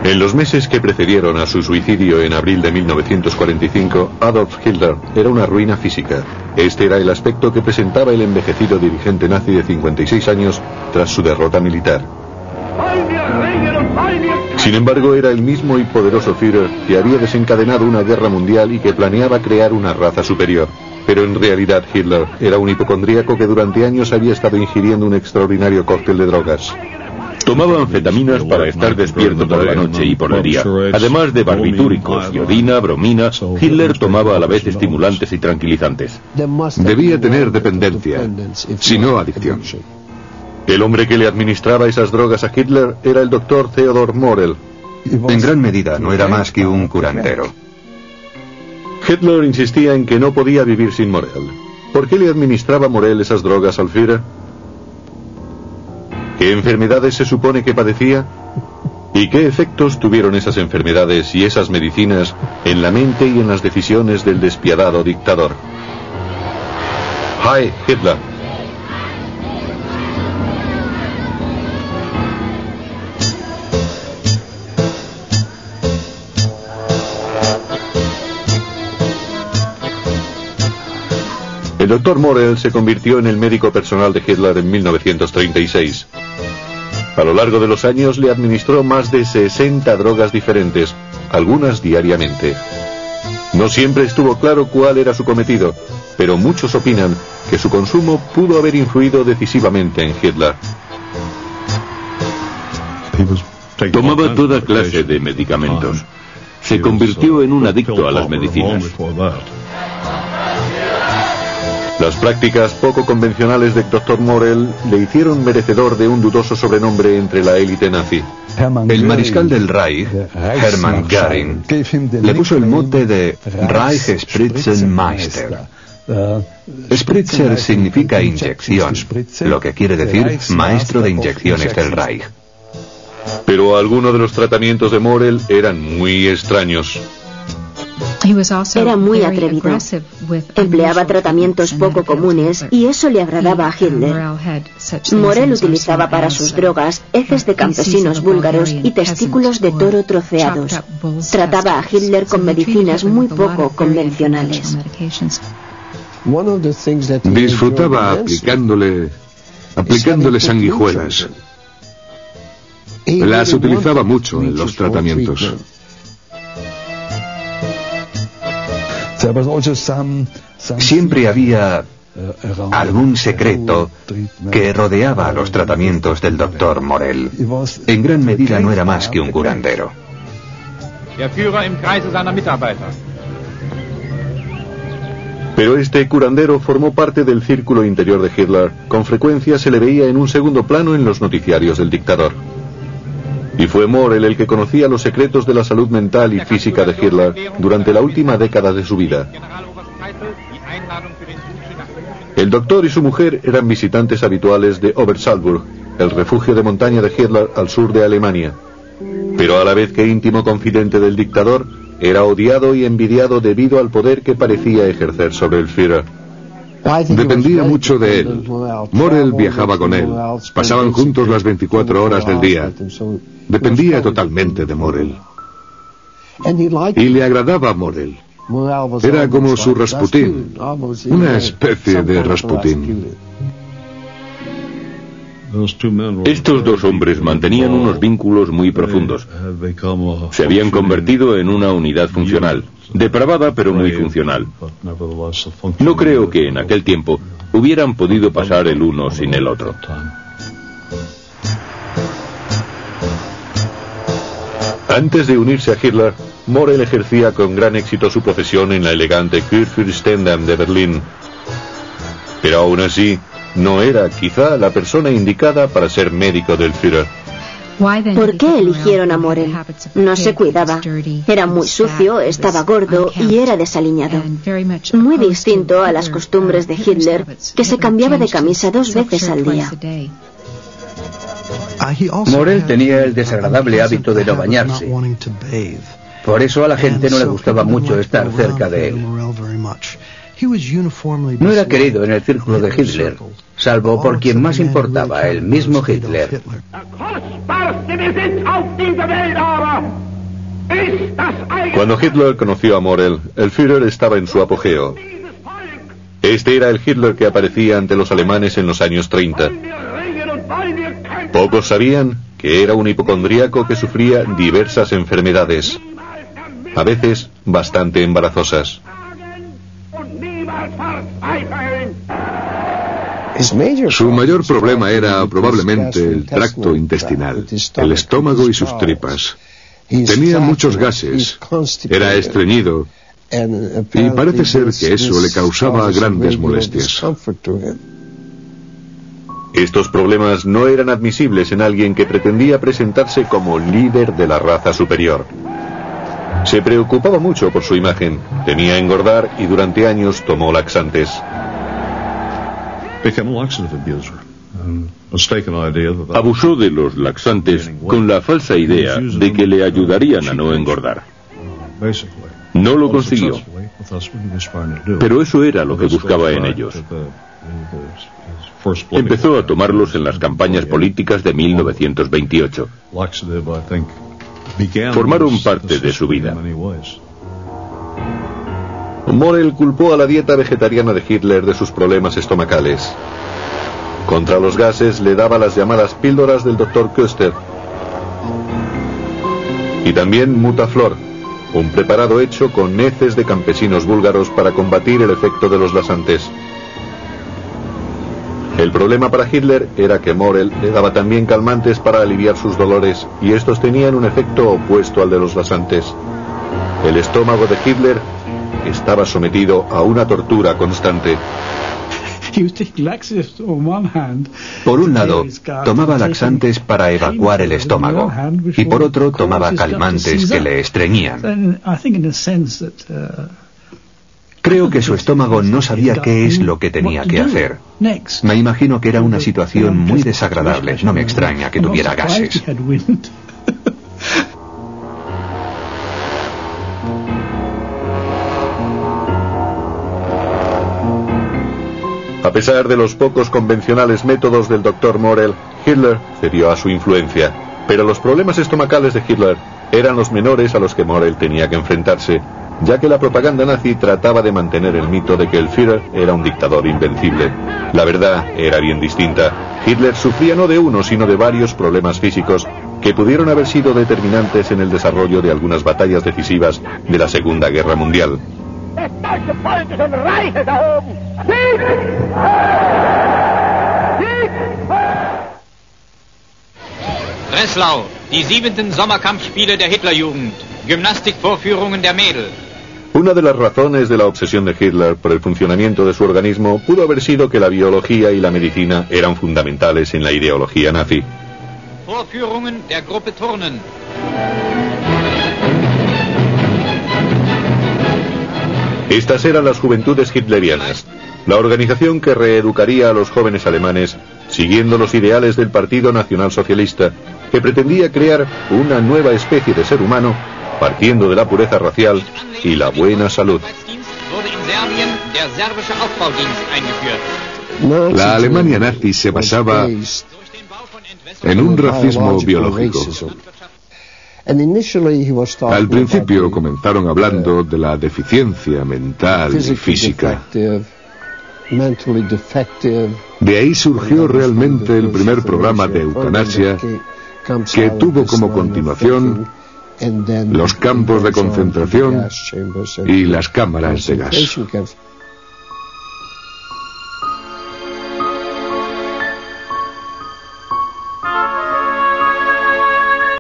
En los meses que precedieron a su suicidio en abril de 1945, Adolf Hitler era una ruina física. Este era el aspecto que presentaba el envejecido dirigente nazi de 56 años tras su derrota militar. Sin embargo, era el mismo y poderoso Führer que había desencadenado una guerra mundial y que planeaba crear una raza superior. Pero en realidad Hitler era un hipocondríaco que durante años había estado ingiriendo un extraordinario cóctel de drogas. Tomaba anfetaminas para estar despierto toda la noche y por el día. Además de barbitúricos, iodina, bromina, Hitler tomaba a la vez estimulantes y tranquilizantes. Debía tener dependencia, si no adicción. El hombre que le administraba esas drogas a Hitler era el doctor Theodor Morell. En gran medida no era más que un curandero. Hitler insistía en que no podía vivir sin Morell. ¿Por qué le administraba Morell esas drogas al Führer? ¿Qué enfermedades se supone que padecía? ¿Y qué efectos tuvieron esas enfermedades y esas medicinas en la mente y en las decisiones del despiadado dictador? Heil Hitler. El doctor Morell se convirtió en el médico personal de Hitler en 1936. A lo largo de los años le administró más de 60 drogas diferentes, algunas diariamente. No siempre estuvo claro cuál era su cometido, pero muchos opinan que su consumo pudo haber influido decisivamente en Hitler. Tomaba toda clase de medicamentos. Se convirtió en un adicto a las medicinas. Las prácticas poco convencionales del Dr. Morell le hicieron merecedor de un dudoso sobrenombre entre la élite nazi. El mariscal del Reich, Hermann Göring, le puso el mote de Reichsspritzenmeister. Spritzer significa inyección, lo que quiere decir maestro de inyecciones del Reich. Pero algunos de los tratamientos de Morell eran muy extraños. Era muy atrevido. Empleaba tratamientos poco comunes y eso le agradaba a Hitler. Morell utilizaba para sus drogas heces de campesinos búlgaros y testículos de toro troceados. Trataba a Hitler con medicinas muy poco convencionales. Disfrutaba aplicándole sanguijuelas. Las utilizaba mucho en los tratamientos. Siempre había algún secreto que rodeaba a los tratamientos del doctor Morell. En gran medida no era más que un curandero. Pero este curandero formó parte del círculo interior de Hitler. Con frecuencia se le veía en un segundo plano en los noticiarios del dictador. Y fue Morell el que conocía los secretos de la salud mental y física de Hitler durante la última década de su vida. El doctor y su mujer eran visitantes habituales de Obersalzburg, el refugio de montaña de Hitler al sur de Alemania. Pero a la vez que íntimo confidente del dictador, era odiado y envidiado debido al poder que parecía ejercer sobre el Führer. Dependía mucho de él. Morell viajaba con él. Pasaban juntos las 24 horas del día. Dependía totalmente de Morell. Y le agradaba a Morell. Era como su Rasputín, una especie de Rasputín. Estos dos hombres mantenían unos vínculos muy profundos. Se habían convertido en una unidad funcional, depravada pero muy funcional. No creo que en aquel tiempo hubieran podido pasar el uno sin el otro. Antes de unirse a Hitler, Morell ejercía con gran éxito su profesión en la elegante Kurfürstendamm de Berlín. Pero aún así, no era quizá la persona indicada para ser médico del Führer. ¿Por qué eligieron a Morell? No se cuidaba. Era muy sucio, estaba gordo y era desaliñado. Muy distinto a las costumbres de Hitler, que se cambiaba de camisa 2 veces al día. Morell tenía el desagradable hábito de no bañarse. Por eso a la gente no le gustaba mucho estar cerca de él. No era querido en el círculo de Hitler, salvo por quien más importaba, el mismo Hitler. Cuando Hitler conoció a Morell, el Führer estaba en su apogeo. Este era el Hitler que aparecía ante los alemanes en los años 30. Pocos sabían que era un hipocondríaco que sufría diversas enfermedades, a veces bastante embarazosas. Su mayor problema era probablemente el tracto intestinal, el estómago y sus tripas. Tenía muchos gases, era estreñido y parece ser que eso le causaba grandes molestias. Estos problemas no eran admisibles en alguien que pretendía presentarse como líder de la raza superior. Se preocupaba mucho por su imagen, temía engordar y durante años tomó laxantes. Abusó de los laxantes con la falsa idea de que le ayudarían a no engordar. No lo consiguió, pero eso era lo que buscaba en ellos. Empezó a tomarlos en las campañas políticas de 1928. Formaron parte de su vida. Morell culpó a la dieta vegetariana de Hitler de sus problemas estomacales. Contra los gases le daba las llamadas píldoras del Dr. Köster. Y también Mutaflor, un preparado hecho con heces de campesinos búlgaros para combatir el efecto de los laxantes. El problema para Hitler era que Morell le daba también calmantes para aliviar sus dolores, y estos tenían un efecto opuesto al de los laxantes. El estómago de Hitler estaba sometido a una tortura constante. Por un lado, tomaba laxantes para evacuar el estómago, y por otro tomaba calmantes que le estreñían. Creo que su estómago no sabía qué es lo que tenía que hacer. Me imagino que era una situación muy desagradable. No me extraña que tuviera gases. A pesar de los pocos convencionales métodos del Dr. Morell, Hitler cedió a su influencia. Pero los problemas estomacales de Hitler eran los menores a los que Morell tenía que enfrentarse, ya que la propaganda nazi trataba de mantener el mito de que el Führer era un dictador invencible. La verdad era bien distinta. Hitler sufría no de uno, sino de varios problemas físicos que pudieron haber sido determinantes en el desarrollo de algunas batallas decisivas de la Segunda Guerra Mundial. Breslau, die 7. Sommerkampfspiele der Hitlerjugend, Gymnastikvorführungen der Mädel. Una de las razones de la obsesión de Hitler por el funcionamiento de su organismo pudo haber sido que la biología y la medicina eran fundamentales en la ideología nazi. Vorführungen der Gruppe Turnen. Estas eran las Juventudes Hitlerianas, la organización que reeducaría a los jóvenes alemanes siguiendo los ideales del Partido Nacional Socialista, que pretendía crear una nueva especie de ser humano partiendo de la pureza racial y la buena salud. La Alemania nazi se basaba en un racismo biológico. Al principio comenzaron hablando de la deficiencia mental y física. De ahí surgió realmente el primer programa de eutanasia, que tuvo como continuación los campos de concentración y las cámaras de gas.